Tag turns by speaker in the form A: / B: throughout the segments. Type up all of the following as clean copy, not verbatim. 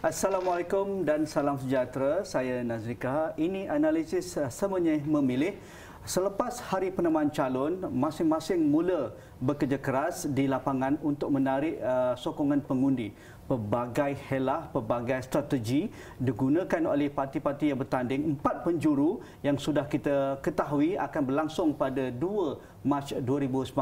A: Assalamualaikum dan salam sejahtera. Saya Nazrika. Ini analisis Semenyih Memilih. Selepas hari penentuan calon, masing-masing mula bekerja keras di lapangan untuk menarik sokongan pengundi. Pelbagai helah, pelbagai strategi digunakan oleh parti-parti yang bertanding. 4 penjuru yang sudah kita ketahui akan berlangsung pada 2 Mac 2019.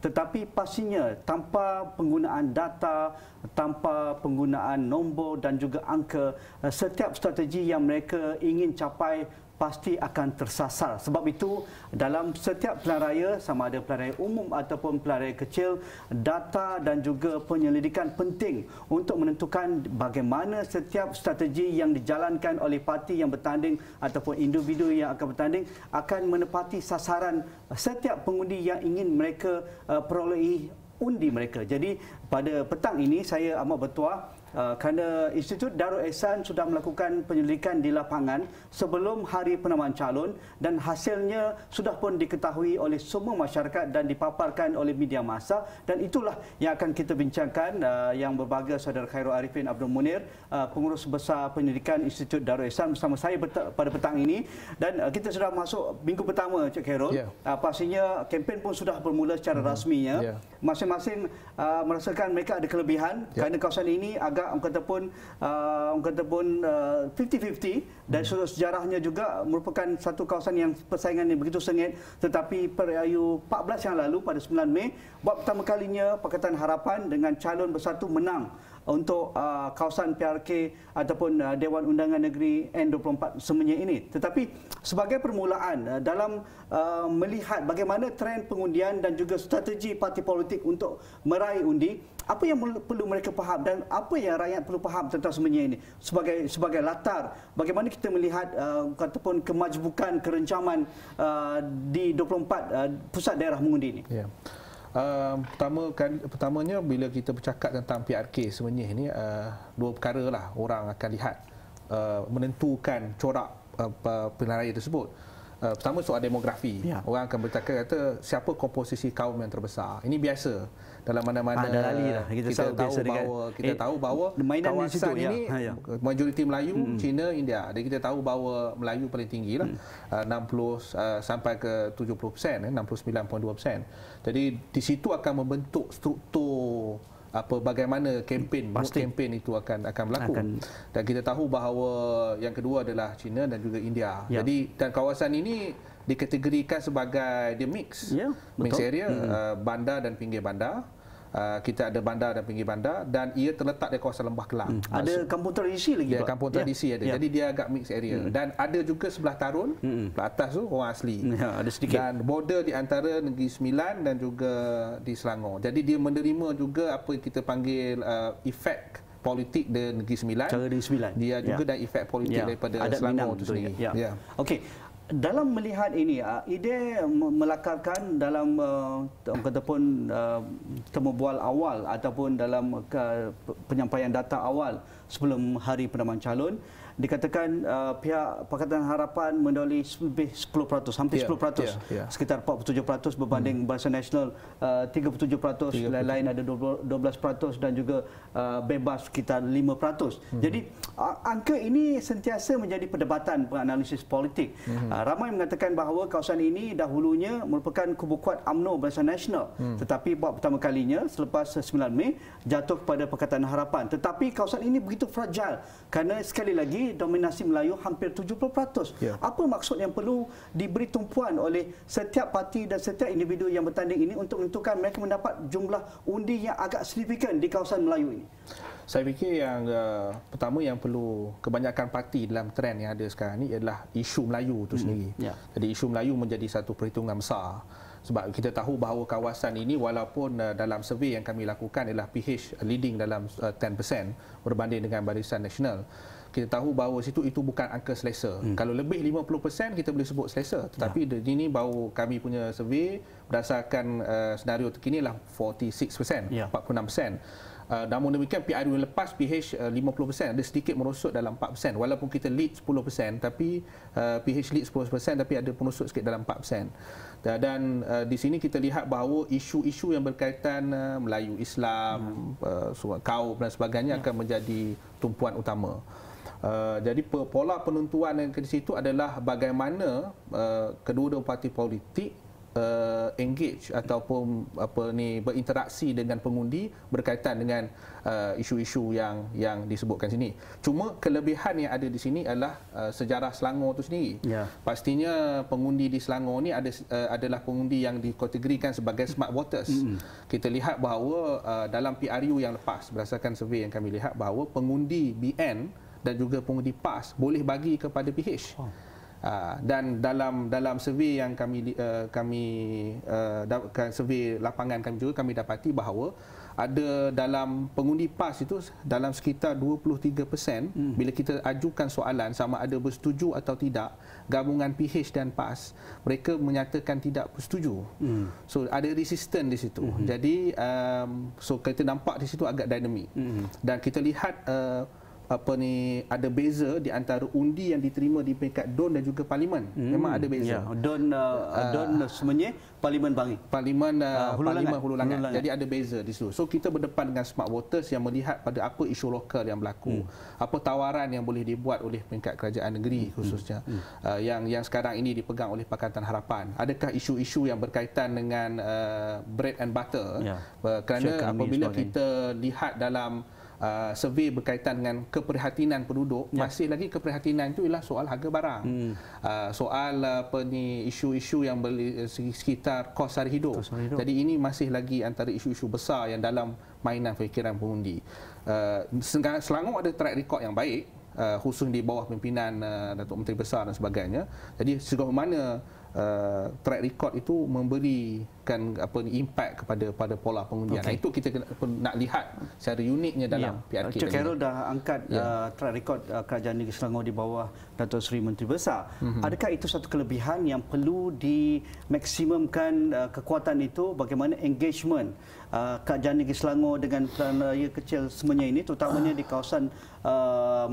A: Tetapi pastinya tanpa penggunaan data, tanpa penggunaan nombor dan juga angka, setiap strategi yang mereka ingin capai pasti akan tersasar. Sebab itu, dalam setiap pilihan raya, sama ada pilihan raya umum ataupun pilihan raya kecil, data dan juga penyelidikan penting untuk menentukan bagaimana setiap strategi yang dijalankan oleh parti yang bertanding ataupun individu yang akan bertanding akan menepati sasaran setiap pengundi yang ingin mereka perolehi undi mereka. Jadi pada petang ini saya amat bertuah kerana Institut Darul Ehsan sudah melakukan penyelidikan di lapangan sebelum hari penentuan calon dan hasilnya sudah pun diketahui oleh semua masyarakat dan dipaparkan oleh media massa, dan itulah yang akan kita bincangkan yang berbahagia Saudara Khairul Arifin Abdul Munir, Pengurus Besar Penyelidikan Institut Darul Ehsan bersama saya pada petang ini. Dan kita sudah masuk minggu pertama, Cik Khairul. Pastinya kempen pun sudah bermula secara rasminya. Masing-masing merasakan mereka ada kelebihan kerana kawasan ini agak orang kata pun 50-50 dan sejarahnya juga merupakan satu kawasan yang persaingan yang begitu sengit. Tetapi perayu 14 yang lalu pada 9 Mei, buat pertama kalinya Pakatan Harapan dengan calon bersatu menang untuk kawasan PRK ataupun Dewan Undangan Negeri N24 Semenyih ini. Tetapi sebagai permulaan dalam melihat bagaimana trend pengundian dan juga strategi parti politik untuk meraih undi, apa yang perlu mereka faham dan apa yang rakyat perlu faham tentang Semenyih ini sebagai latar bagaimana kita melihat ataupun kemajbukan kerencaman di 24 pusat daerah mengundi ini.
B: Pertamanya bila kita bercakap tentang PRK Semenyih ini, dua perkara lah orang akan lihat menentukan corak pilihan raya tersebut. Pertama, soal demografi. Orang akan bercakap kata siapa komposisi kaum yang terbesar. Ini biasa dalam mana-mana kita tahu bahawa kawasan ini majoriti Melayu, Cina, India. Dan kita tahu bahawa Melayu paling tinggi lah, 60 sampai ke 70%, 69.2%. Jadi di situ akan membentuk struktur bagaimana kempen itu akan berlaku. Dan kita tahu bahawa yang kedua adalah China dan juga India. Jadi dan kawasan ini dikategorikan sebagai the mix area, bandar dan pinggir bandar. Kita ada bandar dan pinggir bandar dan ia terletak di kawasan Lembah Kelang.
A: Ada kampung tradisi lagi.
B: Kampung tradisi ada. Jadi dia agak mix area. Dan ada juga sebelah Tarun, sebelah atas tu orang asli.
A: Ada sedikit.
B: Dan border di antara Negeri Sembilan dan juga di Selangor. Jadi dia menerima juga apa yang kita panggil efek politik di Negeri Sembilan.
A: Cara Negeri Sembilan.
B: Dia juga dan efek politik daripada Selangor itu sendiri.
A: Okey. Dalam melihat ini, ide melakarkan dalam temu bual awal ataupun dalam penyampaian data awal sebelum hari penentuan calon, dikatakan pihak Pakatan Harapan mendoleh lebih 10%, hampir 10%, sekitar 47% berbanding Barisan Nasional 37%, lain-lain ada 12% dan juga bebas sekitar 5%. Jadi angka ini sentiasa menjadi perdebatan penganalisis politik. Ramai mengatakan bahawa kawasan ini dahulunya merupakan kubu kuat UMNO Barisan Nasional, tetapi buat pertama kalinya selepas 9 Mei jatuh kepada Pakatan Harapan. Tetapi kawasan ini begitu fragile kerana sekali lagi dominasi Melayu hampir 70%. Apa maksud yang perlu diberi tumpuan oleh setiap parti dan setiap individu yang bertanding ini untuk menentukan mereka mendapat jumlah undi yang agak signifikan di kawasan Melayu ini?
B: Saya fikir yang pertama yang perlu kebanyakan parti dalam trend yang ada sekarang ini adalah isu Melayu itu sendiri. Jadi isu Melayu menjadi satu perhitungan besar. Sebab kita tahu bahawa kawasan ini walaupun dalam survey yang kami lakukan adalah PH leading dalam 10% berbanding dengan Barisan Nasional. Kita tahu bahawa itu bukan angka selesa. Kalau lebih 50% kita boleh sebut selesa. Tetapi di sini baru kami punya survey berdasarkan senario terkini adalah 46%, 46%. Namun demikian PRU yang lepas PH 50% ada sedikit merosot dalam 4%, walaupun kita lead 10% tapi PH lead 10% tapi ada merosot sikit dalam 4%. Dan di sini kita lihat bahawa isu-isu yang berkaitan Melayu Islam, kaum dan sebagainya akan menjadi tumpuan utama. Jadi pola penentuan yang di situ adalah bagaimana kedua-dua parti politik engage ataupun berinteraksi dengan pengundi berkaitan dengan isu-isu yang disebutkan sini. Cuma kelebihan yang ada di sini adalah sejarah Selangor itu sendiri. Pastinya pengundi di Selangor ni adalah pengundi yang dikategorikan sebagai smart voters. Kita lihat bahawa dalam PRU yang lepas, berdasarkan survey yang kami lihat, bahawa pengundi BN dan juga pengundi PAS boleh bagi kepada PH. Dan dalam survei yang kami survei lapangan kami juga, kami dapati bahawa ada dalam pengundi PAS itu dalam sekitar 23% bila kita ajukan soalan sama ada bersetuju atau tidak gabungan PH dan PAS, mereka menyatakan tidak bersetuju. So ada resisten di situ. Jadi so kita nampak di situ agak dinamik. Dan kita lihat ada beza di antara undi yang diterima di peringkat DUN dan juga Parlimen. Memang ada beza.
A: DUN sebenarnya Parlimen Bangi.
B: Parlimen Hulu Langat. Jadi ada beza di situ. So kita berdepan dengan smart voters yang melihat pada apa isu lokal yang berlaku, apa tawaran yang boleh dibuat oleh peringkat kerajaan negeri khususnya yang sekarang ini dipegang oleh Pakatan Harapan. Adakah isu-isu yang berkaitan dengan bread and butter? Kerana apabila kita lihat dalam survey berkaitan dengan keprihatinan penduduk, masih lagi keprihatinan itu ialah soal harga barang, soal isu-isu yang sekitar kos hari hidup. Jadi ini masih lagi antara isu-isu besar yang dalam mainan fikiran pengundi. Selangor ada track record yang baik, khusus di bawah pimpinan Datuk Menteri Besar dan sebagainya. Jadi sejauh mana track record itu memberikan impact kepada pola pengundian. Itu kita nak lihat secara uniknya dalam PRK.
A: Cik Khairul dah angkat track record Kerajaan Negeri Selangor di bawah Datuk Seri Menteri Besar. Adakah itu satu kelebihan yang perlu dimaksimumkan kekuatan itu, bagaimana engagement Kerajaan Negeri Selangor dengan pilihan raya kecil semuanya ini, terutamanya di kawasan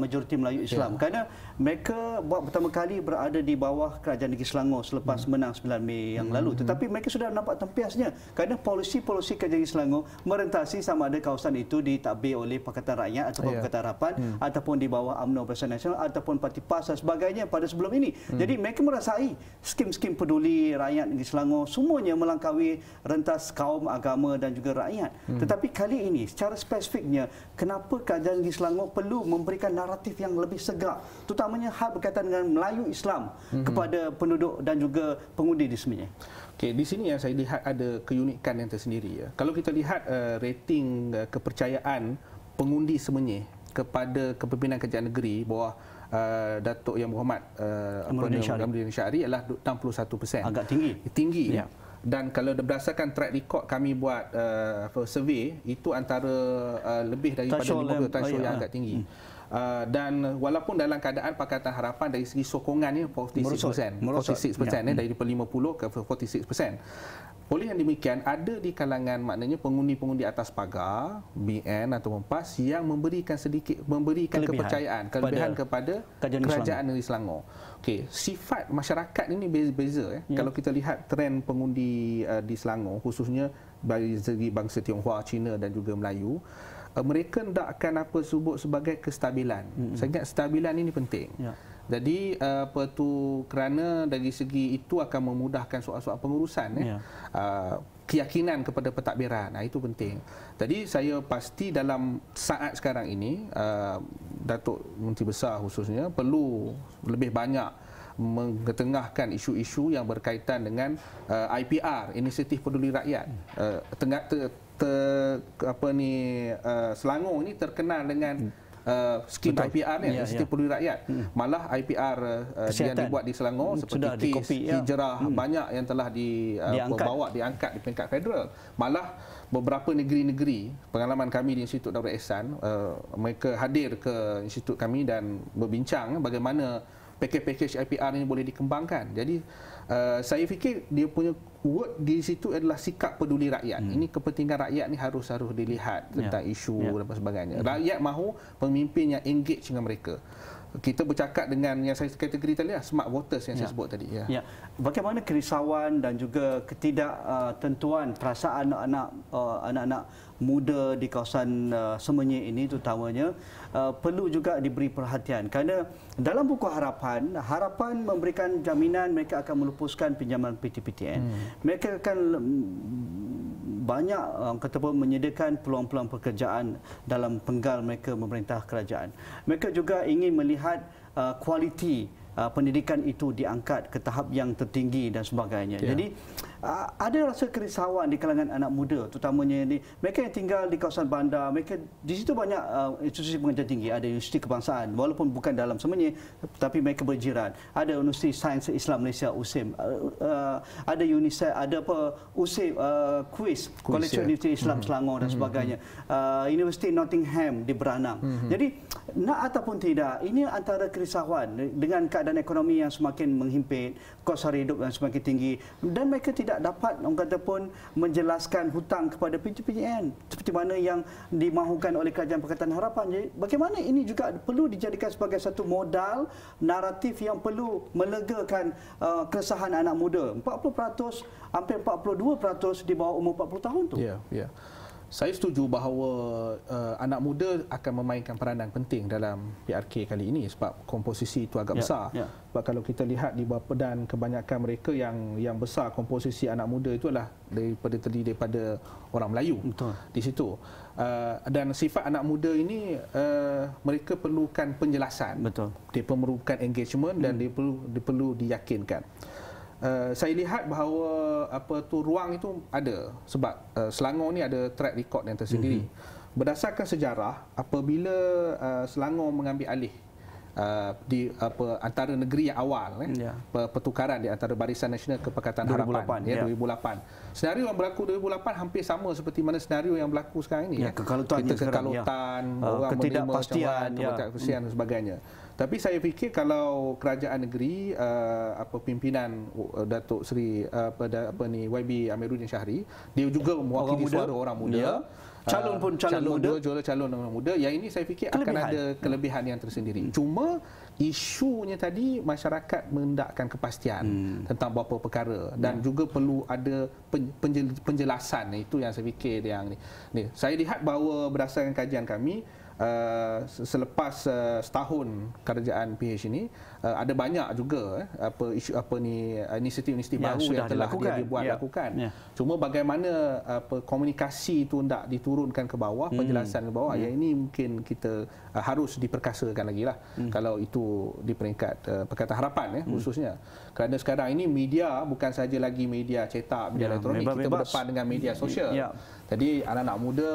A: majoriti Melayu Islam? Kerana mereka buat pertama kali berada di bawah Kerajaan Negeri Selangor selepas menang 9 Mei yang lalu. Tetapi mereka sudah nampak tempiasnya kerana polisi-polisi Kerajaan Negeri Selangor merentasi sama ada kawasan itu ditadbir oleh Pakatan Rakyat ataupun Pakatan Harapan ataupun di bawah UMNO Barisan Nasional ataupun Parti PAS dan sebagainya pada sebelum ini. Jadi mereka merasai skim-skim peduli rakyat Negeri Selangor semuanya melangkaui rentas kaum, agama dan juga rakyat. Tetapi kali ini secara spesifiknya, kenapa Kerajaan Negeri Selangor perlu memberikan naratif yang lebih segak, terutamanya hal berkaitan dengan Melayu Islam kepada penduduk dan juga pengundi di semuanya?
B: Okey, di sini saya lihat ada keunikan yang tersendiri. Kalau kita lihat rating kepercayaan pengundi semenyih kepada kepimpinan kerajaan negeri bawah Datuk Yang Berhormat Amruddin Syari adalah 61%.
A: Agak tinggi.
B: Tinggi. Dan kalau berdasarkan track record kami buat survey, itu antara lebih daripada 50 threshold yang agak tinggi. Dan walaupun dalam keadaan Pakatan Harapan dari segi sokongan ni 46%, dari 50 ke 46%. Oleh yang demikian, ada di kalangan maknanya pengundi-pengundi atas pagar BN atau PAS yang memberikan kelebihan kepada Kerajaan Negeri Selangor. Okey, sifat masyarakat ini beza-beza. Kalau kita lihat trend pengundi di Selangor, khususnya dari segi bangsa Tionghoa, Cina dan juga Melayu, mereka hendakkan sebut sebagai kestabilan. Saya ingat kestabilan ini penting. Jadi kerana dari segi itu akan memudahkan soal-soal pengurusan, keyakinan kepada pentadbiran. Itu penting. Jadi saya pasti dalam saat sekarang ini Datuk Menteri Besar khususnya perlu lebih banyak mengetengahkan isu-isu yang berkaitan dengan IPR, Inisiatif Peduli Rakyat. Selangor ini terkenal dengan skim IPR ni, Inisiatif Peduli Rakyat. Malah IPR yang dibuat di Selangor seperti kes hijrah banyak yang telah diangkat di peringkat federal. Malah beberapa negeri-negeri, pengalaman kami di Institut Darul Ihsan, mereka hadir ke institut kami dan berbincang bagaimana package IPR ini boleh dikembangkan. Jadi saya fikir dia punya word di situ adalah sikap peduli rakyat. Ini kepentingan rakyat ni harus dilihat tentang isu dan sebagainya. Rakyat mahu pemimpin yang engage dengan mereka. Kita bercakap dengan yang saya kategori tadi, smart voters yang saya sebut tadi.
A: Ya. Bagaimana kerisauan dan juga ketidaktentuan perasaan anak-anak muda di kawasan Semenyih ini terutamanya perlu juga diberi perhatian, kerana dalam buku harapan memberikan jaminan mereka akan melupuskan pinjaman PTPTN. Mereka akan banyak menyediakan peluang-peluang pekerjaan dalam penggal mereka memerintah kerajaan. Mereka juga ingin melihat kualiti pendidikan itu diangkat ke tahap yang tertinggi dan sebagainya. Jadi ada rasa kerisauan di kalangan anak muda, terutamanya mereka yang tinggal di kawasan bandar. Mereka di situ banyak institusi pengajian tinggi, ada Universiti Kebangsaan walaupun bukan dalam Semenyih, tapi mereka berjiran. Ada Universiti Sains Islam Malaysia USIM, ada UNICEF, ada USIM, KUIS, Kolej Universiti Islam Selangor dan sebagainya. Universiti Nottingham di Beranang. Jadi nak ataupun tidak, ini antara kerisauan dengan keadaan ekonomi yang semakin menghimpit, kos sara hidup yang semakin tinggi, dan mereka tidak dapat menjelaskan hutang kepada PTPTN seperti mana yang dimahukan oleh Kerajaan Pakatan Harapan. Jadi bagaimana ini juga perlu dijadikan sebagai satu modal naratif yang perlu melegakan keresahan anak muda. 40%, hampir 42% di bawah umur 40 tahun tu.
B: Ya. Saya setuju bahawa anak muda akan memainkan peranan penting dalam PRK kali ini sebab komposisi itu agak besar. Sebab kalau kita lihat di bawah pedan, kebanyakan mereka yang besar komposisi anak muda itu adalah terdiri daripada orang Melayu.
A: Betul.
B: Di situ. Dan sifat anak muda ini mereka perlukan penjelasan.
A: Betul.
B: Dia memerlukan engagement dan dia perlu diyakinkan. Saya lihat bahawa ruang itu ada sebab Selangor ni ada track record yang tersendiri. Berdasarkan sejarah, apabila Selangor mengambil alih di antara negeri yang awal pertukaran di antara Barisan Nasional ke Pakatan Harapan 2008. Senario yang berlaku 2008 hampir sama seperti mana senario yang berlaku sekarang ini.
A: Kekalutan,
B: orang
A: ketidakpastian,
B: ketidakpastian dan sebagainya. Tapi saya fikir kalau kerajaan negeri pimpinan Datuk Seri YB Amiruddin Syahri, dia juga mewakili suara orang muda. Calon orang muda. Yang ini saya fikir akan ada kelebihan yang tersendiri. Cuma isunya tadi masyarakat mendakkan kepastian tentang beberapa perkara dan juga perlu ada penjelasan. Itu yang saya fikir yang ni. Saya lihat bahawa berdasarkan kajian kami, selepas setahun kerajaan PH ini ada banyak juga inisiatif-inisiatif baru yang telah dilakukan. Cuma bagaimana komunikasi itu hendak diturunkan ke bawah, penjelasan ke bawah, yang ini mungkin kita harus diperkasakan lagi lah kalau itu di peringkat Pakatan Harapan khususnya. Kerana sekarang ini media bukan saja lagi media cetak, media elektronik, kita berdepan dengan media sosial. Jadi anak-anak muda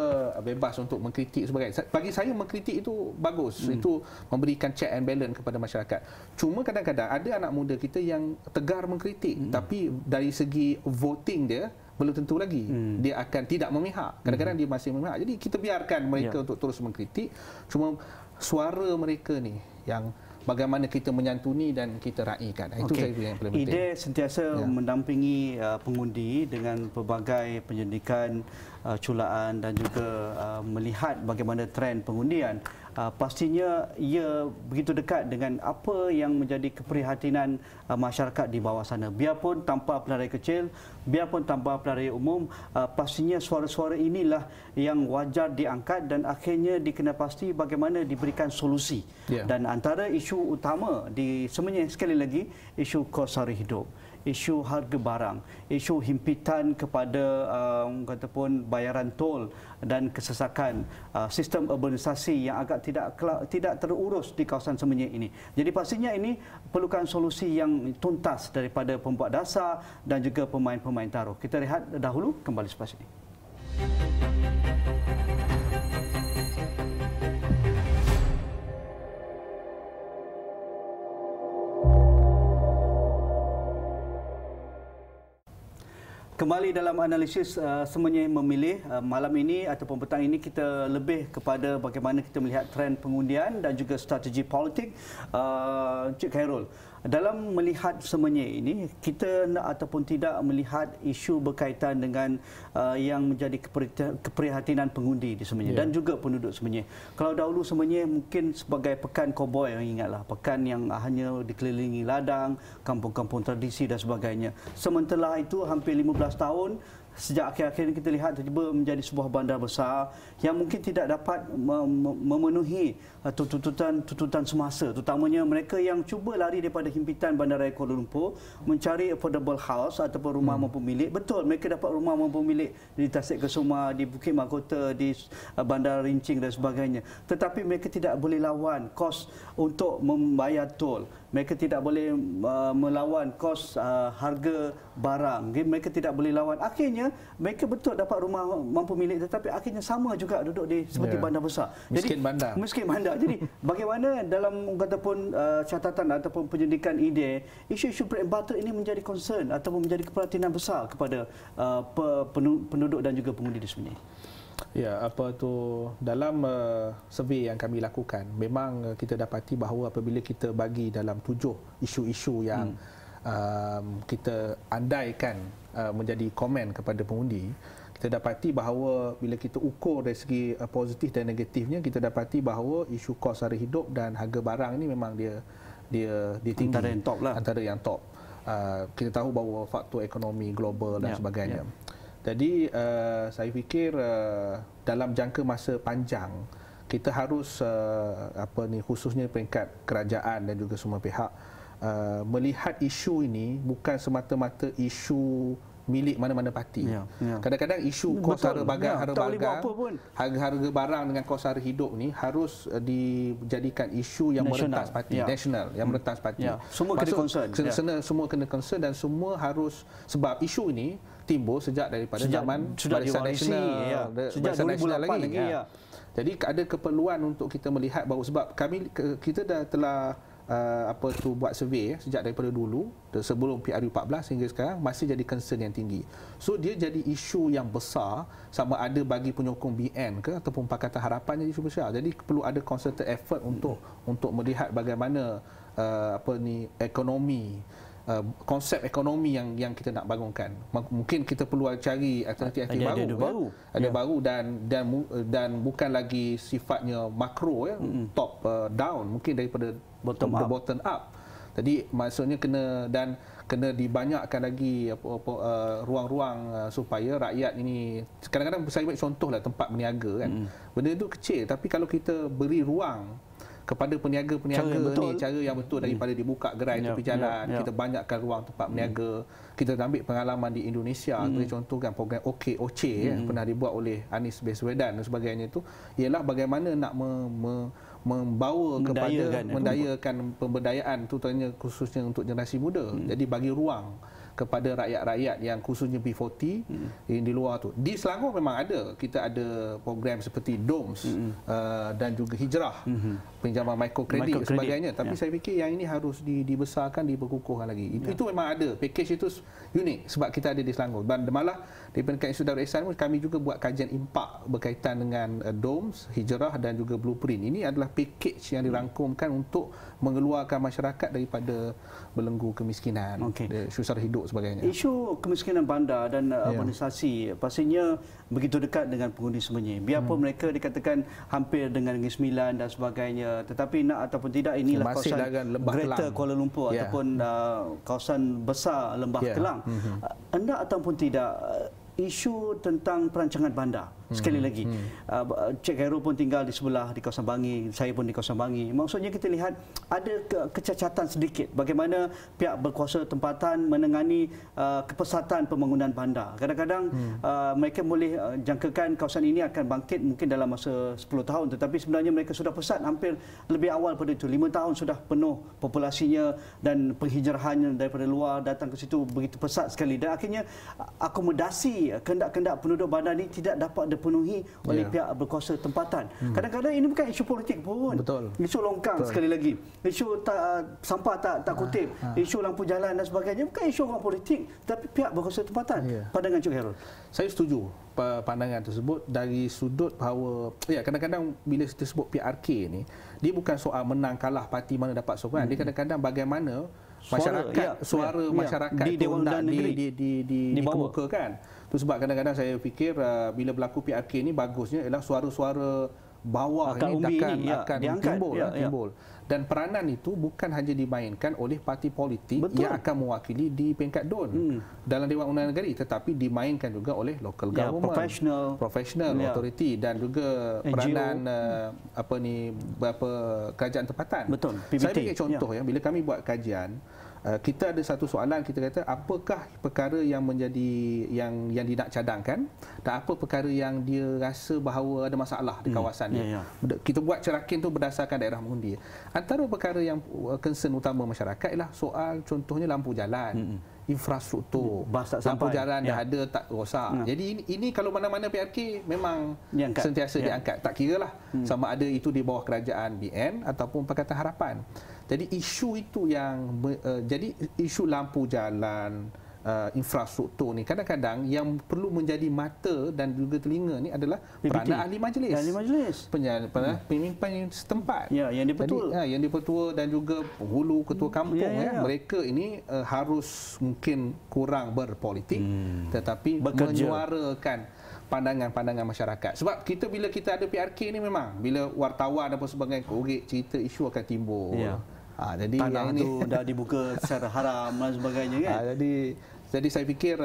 B: bebas untuk mengkritik sebagainya. Bagi saya mengkritik itu bagus. Itu memberikan check and balance kepada masyarakat. Cuma kadang-kadang ada anak muda kita yang tegar mengkritik, tapi dari segi voting dia belum tentu lagi dia akan tidak memihak. Kadang-kadang dia masih memihak. Jadi kita biarkan mereka untuk terus mengkritik. Cuma suara mereka ni yang bagaimana kita menyantuni dan kita raikan. Itu saya yang paling penting.
A: Ide sentiasa mendampingi pengundi dengan pelbagai penyelidikan, culaan dan juga melihat bagaimana trend pengundian. Pastinya ia begitu dekat dengan apa yang menjadi keprihatinan masyarakat di bawah sana. Biarpun tanpa pelarai kecil, biarpun tanpa pelarai umum, pastinya suara-suara inilah yang wajar diangkat dan akhirnya dikenapasti bagaimana diberikan solusi. Dan antara isu utama di Semenyih sekali lagi, isu kos sara hidup, isu harga barang, isu himpitan kepada bayaran tol dan kesesakan sistem urbanisasi yang agak tidak terurus di kawasan Semenyih ini. Jadi pastinya ini perlukan solusi yang tuntas daripada pembuat dasar dan juga pemain-pemain taruh. Kita lihat dahulu, kembali selepas ini. Kembali dalam analisis semuanya memilih malam ini ataupun petang ini kita lebih kepada bagaimana kita melihat trend pengundian dan juga strategi politik. Cik Khairul, dalam melihat semuanya ini, kita nak ataupun tidak melihat isu berkaitan dengan yang menjadi keprihatinan pengundi di Semenyih dan juga penduduk Semenyih. Kalau dahulu Semenyih mungkin sebagai pekan koboi, yang ingatlah, pekan yang hanya dikelilingi ladang, kampung-kampung tradisi dan sebagainya. Sementara itu hampir 15 tahun sejak akhir-akhir ini kita lihat tiba-tiba menjadi sebuah bandar besar yang mungkin tidak dapat memenuhi tuntutan semasa, terutamanya mereka yang cuba lari daripada himpitan Bandaraya Kuala Lumpur mencari affordable house ataupun rumah mampu milik. Betul, mereka dapat rumah mampu milik di Tasik Kesuma, di Bukit Mahkota, di Bandar Rincing dan sebagainya. Tetapi mereka tidak boleh lawan kos untuk membayar tol. Mereka tidak boleh melawan kos harga barang. Mereka tidak boleh lawan. Akhirnya mereka betul dapat rumah mampu milik, tetapi akhirnya sama juga duduk di seperti bandar besar.
B: Miskin bandar.
A: Miskin bandar. Jadi bagaimana dalam ataupun catatan ataupun penyelidikan ide, isu-isu bread and butter ini menjadi concern ataupun menjadi keperhatian besar kepada penduduk dan juga pengundi di Semenyih.
B: Ya, dalam survey yang kami lakukan, memang kita dapati bahawa apabila kita bagi dalam 7 isu-isu yang kita andaikan menjadi komen kepada pengundi, kita dapati bahawa bila kita ukur dari segi positif dan negatifnya, kita dapati bahawa isu kos sara hidup dan harga barang ini memang dia tinggi,
A: antara yang top lah.
B: Antara yang top. Kita tahu bahawa faktor ekonomi global dan sebagainya. Jadi saya fikir dalam jangka masa panjang kita harus khususnya peringkat kerajaan dan juga semua pihak melihat isu ini bukan semata-mata isu milik mana-mana parti. Kadang-kadang isu kos harga harga barang dengan kos harga hidup ni harus dijadikan isu yang merentas parti nasional, yang merentas parti.
A: Semua kena concern.
B: Semua kena concern dan semua harus, sebab isu ini timbul sejak zaman Barisan Nasional,
A: sejak 2008 lagi.
B: Jadi ada keperluan untuk kita melihat bahawa sebab kita telah buat survey sejak daripada dulu, sebelum PRU14 hingga sekarang masih jadi concern yang tinggi. So dia jadi isu yang besar, sama ada bagi penyokong BN ke ataupun Pakatan Harapan, jadi isu besar. Jadi perlu ada concerted effort untuk melihat bagaimana ekonomi, konsep ekonomi yang kita nak bangunkan. Mungkin kita perlu cari alternatif baru dan bukan lagi sifatnya makro, top down, mungkin daripada bottom up. Jadi maksudnya kena dibanyakkan lagi ruang-ruang supaya rakyat ini, kadang-kadang saya ambil contohlah tempat berniaga kan. Benda itu kecil, tapi kalau kita beri ruang kepada peniaga-peniaga ni cara yang betul, daripada dibuka gerai tepi jalan, kita banyakkan ruang tempat berniaga. Kita ambil pengalaman di Indonesia, sebagai contoh kan program OKOC yang pernah dibuat oleh Anies Baswedan dan sebagainya itu, ialah bagaimana nak membawa kepada mendayakan pemberdayaan, terutamanya khususnya untuk generasi muda. Jadi bagi ruang kepada rakyat-rakyat yang khususnya B40 yang di luar tu. Di Selangor memang ada, kita ada program seperti DOMS dan juga hijrah, pinjaman mikrokredit dan sebagainya. Tapi saya fikir yang ini harus dibesarkan, diperkukuhkan lagi. Itu memang ada, package itu unik sebab kita ada di Selangor. Dan malah di peringkat isu Darul Ihsan kami juga buat kajian impak berkaitan dengan DOMS, hijrah dan juga blueprint. Ini adalah package yang dirangkumkan untuk mengeluarkan masyarakat daripada belenggu kemiskinan, susah hidup sebagainya.
A: Isu kemiskinan bandar dan urbanisasi pastinya begitu dekat dengan pengundi Semenyih. Biarpun mereka dikatakan hampir dengan Negeri Sembilan dan sebagainya, tetapi nak ataupun tidak, inilah kawasan Greater Kuala Lumpur ataupun kawasan besar Lembah Kelang. Anda ataupun tidak, isu tentang perancangan bandar, sekali lagi, Cik Khairul pun tinggal di sebelah, di kawasan Bangi, saya pun di kawasan Bangi. Maksudnya kita lihat ada kecacatan sedikit bagaimana pihak berkuasa tempatan menangani kepesatan pembangunan bandar. Kadang-kadang mereka boleh jangkakan kawasan ini akan bangkit mungkin dalam masa 10 tahun, tetapi sebenarnya mereka sudah pesat hampir lebih awal pada itu. 5 tahun sudah penuh populasinya dan penghijrahannya daripada luar datang ke situ begitu pesat sekali, dan akhirnya akomodasi kehendak-kehendak penduduk bandar ini tidak dapat dipenuhi oleh pihak berkuasa tempatan. Kadang-kadang ini bukan isu politik pun.
B: Betul.
A: Isu longkang sekali lagi. Isu sampah tak kutip, isu lampu jalan dan sebagainya bukan isu orang politik, tapi pihak berkuasa tempatan. Pandangan Cik Khairul.
B: Saya setuju pandangan tersebut dari sudut bahawa kadang-kadang bila kita sebut PRK ni, dia bukan soal menang kalah parti mana dapat sokongan. Dia kadang-kadang bagaimana suara masyarakat
A: di Dewan Undangan Negeri
B: dikemukakan. Itu sebab kadang-kadang saya fikir bila berlaku PRK ni bagusnya ialah suara-suara bawah ini akan timbul. Dan peranan itu bukan hanya dimainkan oleh parti politik yang akan mewakili di peringkat DUN dalam Dewan Undangan Negeri, tetapi dimainkan juga oleh local government, professional authority dan juga peranan kerajaan tempatan.
A: Betul.
B: Saya bagi contoh bila kami buat kajian, kita ada satu soalan, kita kata apakah perkara yang menjadi yang dia nak cadangkan dan apa perkara yang dia rasa bahawa ada masalah di kawasan dia. Kita buat cerakin tu berdasarkan daerah mengundi. Antara perkara yang concern utama masyarakat ialah soal contohnya lampu jalan, infrastruktur, lampu jalan dah ada tak rosak. Jadi ini kalau mana-mana PRK memang sentiasa diangkat. Tak kiralah sama ada itu di bawah kerajaan BN ataupun Pakatan Harapan. Jadi isu itu jadi isu lampu jalan, infrastruktur ni kadang-kadang yang perlu menjadi mata dan juga telinga ni adalah peranan ahli majlis. Pemimpin setempat.
A: Yang dipertua.
B: Jadi, yang dipertua dan juga hulu ketua kampung mereka ini harus mungkin kurang berpolitik tetapi menyuarakan pandangan-pandangan masyarakat. Sebab bila kita ada PRK ni memang bila wartawan apa sebagainya korek cerita isu akan timbul. Jadi
A: tanah itu dah dibuka secara haram dan sebagainya kan.
B: Jadi saya fikir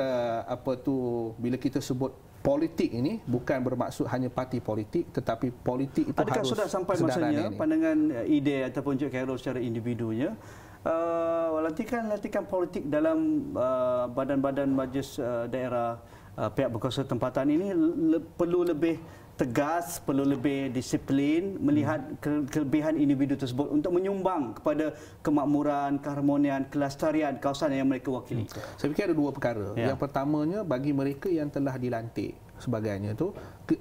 B: bila kita sebut politik ini bukan bermaksud hanya parti politik tetapi politik itu
A: adakah
B: harus
A: sudah sampai masanya pandangan ide ataupun Cik Khairul secara individunya latihan politik dalam badan-badan majlis daerah pihak berkuasa tempatan ini perlu lebih tegas, perlu lebih disiplin melihat kelebihan individu tersebut untuk menyumbang kepada kemakmuran, keharmonian, kelestarian kawasan yang mereka wakili.
B: Saya fikir ada dua perkara. Yang pertamanya bagi mereka yang telah dilantik sebagainya tu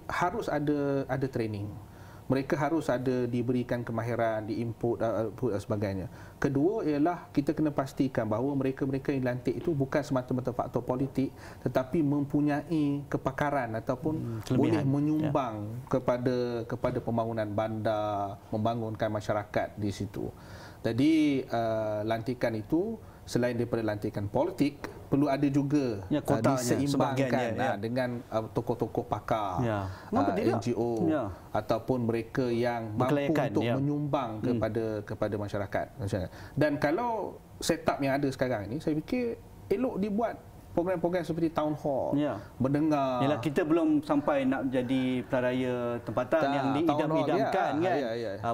B: harus ada training. Mereka harus diberikan kemahiran, diinput dan sebagainya. Kedua ialah kita kena pastikan bahawa mereka-mereka yang dilantik itu bukan semata-mata faktor politik tetapi mempunyai kepakaran ataupun boleh menyumbang kepada pembangunan bandar, membangunkan masyarakat di situ. Jadi lantikan itu selain daripada lantikan politik perlu ada juga diseimbangkan dengan tokoh-tokoh pakar, NGO ataupun mereka yang mampu untuk menyumbang kepada masyarakat. Dan kalau setup yang ada sekarang ini saya fikir elok dibuat program-program seperti town hall, mendengar.
A: Yalah, kita belum sampai nak jadi pelaraya tempatan yang diidam-idamkan kan.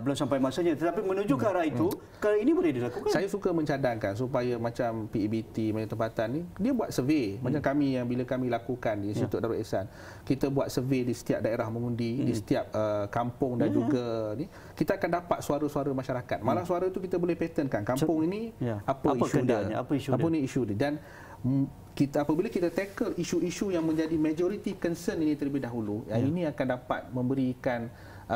A: Belum sampai masanya. Tetapi menuju ke arah itu, kalau ini boleh dilakukan.
B: Saya suka mencadangkan supaya macam PEBT, majlis tempatan ni, dia buat survey. Macam kami yang bila kami lakukan di Institut Darul Ihsan, kita buat survey di setiap daerah mengundi, di setiap kampung dan juga ni, kita akan dapat suara-suara masyarakat. Malah suara itu kita boleh patternkan. Kampung ini apa isu dia, apa ni isu dia. Dan apabila kita tackle isu-isu yang menjadi majority concern ini terlebih dahulu, ini akan dapat memberikan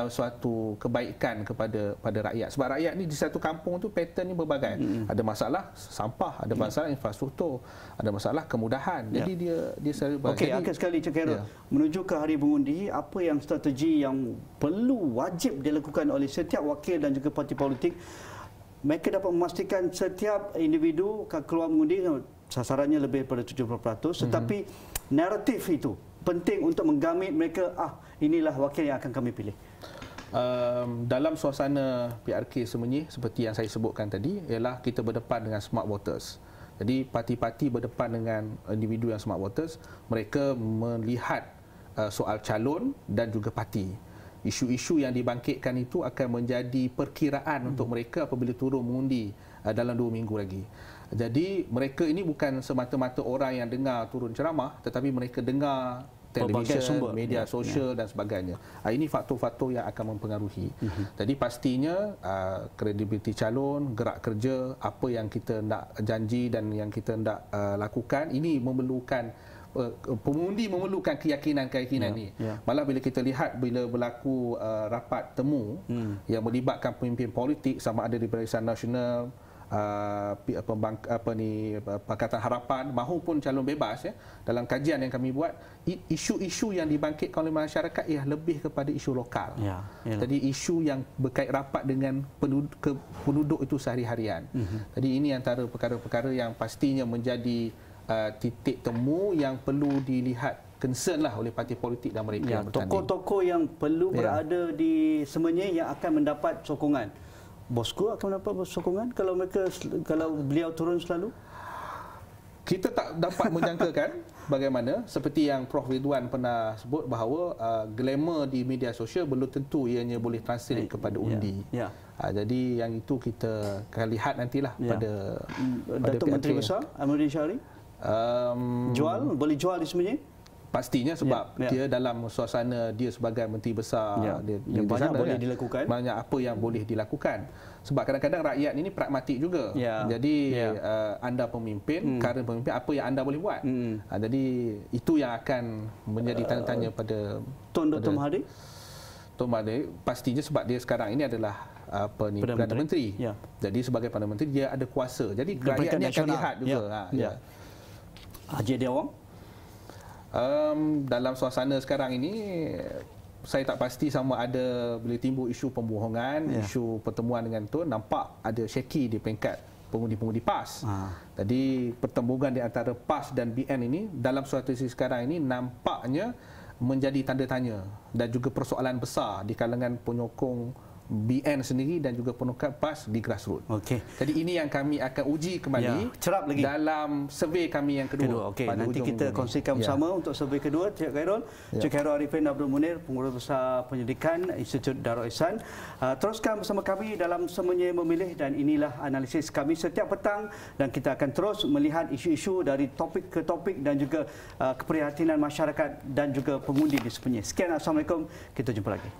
B: suatu kebaikan kepada rakyat. Sebab rakyat ni di satu kampung tu pattern ni berbagai. Ada masalah sampah, ada masalah infrastruktur, ada masalah kemudahan. Jadi dia selalu
A: Okey, akhir sekali Cik Khairul, menuju ke hari mengundi, apa yang strategi yang perlu wajib dilakukan oleh setiap wakil dan juga parti politik? Mereka dapat memastikan setiap individu keluar mengundi sasarannya lebih daripada 70%, tetapi naratif itu penting untuk menggamit mereka, inilah wakil yang akan kami pilih.
B: Dalam suasana PRK semenyih seperti yang saya sebutkan tadi ialah kita berdepan dengan smart voters. Jadi parti-parti berdepan dengan individu yang smart voters, mereka melihat soal calon dan juga parti. Isu-isu yang dibangkitkan itu akan menjadi perkiraan untuk mereka apabila turun mengundi dalam 2 minggu lagi. Jadi mereka ini bukan semata-mata orang yang dengar turun ceramah, tetapi mereka dengar televisyen, media sosial dan sebagainya. Ini faktor-faktor yang akan mempengaruhi. Jadi pastinya kredibiliti calon, gerak kerja, apa yang kita nak janji dan yang kita nak lakukan, ini memerlukan pengundi memerlukan keyakinan ni. Malah bila kita lihat bila berlaku rapat temu yang melibatkan pemimpin politik sama ada di Barisan Nasional, Pakatan Harapan maupun calon bebas, dalam kajian yang kami buat, isu-isu yang dibangkitkan oleh masyarakat ialah lebih kepada isu lokal. Jadi isu yang berkait rapat dengan penduduk itu sehari-harian. Jadi ini antara perkara-perkara yang pastinya menjadi titik temu yang perlu dilihat concern lah oleh parti politik dan mereka yang bertanding.
A: Tokoh-tokoh yang perlu berada di Semenyih yang akan mendapat sokongan. Bosku akan mendapat sokongan kalau beliau turun selalu?
B: Kita tak dapat menjangkakan bagaimana, seperti yang Prof Ridwan pernah sebut bahawa glamour di media sosial belum tentu ianya boleh translate kepada undi. Jadi yang itu kita akan lihat nantilah pada
A: Datuk Menteri Besar Ahmadudin Syahri boleh jual di Semenyih?
B: Pastinya sebab dia dalam suasana dia sebagai Menteri Besar, dia
A: banyak boleh dilakukan.
B: Banyak apa yang boleh dilakukan. Sebab kadang-kadang rakyat ini pragmatik juga. Jadi anda pemimpin, current pemimpin, apa yang anda boleh buat. Jadi itu yang akan menjadi tanda tanya pada
A: Tun Dr. Mahathir.
B: Tun Mahathir pastinya sebab dia sekarang ini adalah Perdana Menteri. Jadi sebagai Perdana Menteri dia ada kuasa. Jadi rakyat ini akan lihat juga.
A: Haji Adiawang?
B: Dalam suasana sekarang ini saya tak pasti sama ada bila timbul isu pembohongan, isu pertemuan dengan Tun, nampak ada shaky di peringkat pengundi-pengundi PAS. Jadi pertembungan di antara PAS dan BN ini dalam situasi sekarang ini nampaknya menjadi tanda tanya dan juga persoalan besar di kalangan penyokong BN sendiri dan juga penyokong PAS di grassroots. Jadi ini yang kami akan uji kembali
A: cerap lagi
B: dalam survei kami yang kedua.
A: Nanti kita kongsikan bersama untuk survei kedua. Cik Khairul, Cik Khairul Arifin Abdul Munir, Pengurus Besar Penyelidikan Institut Darul Ihsan. Teruskan bersama kami dalam Semenyih Memilih dan inilah analisis kami setiap petang dan kita akan terus melihat isu-isu dari topik ke topik dan juga keprihatinan masyarakat dan juga pengundi di Semenyih. Sekian, Assalamualaikum. Kita jumpa lagi.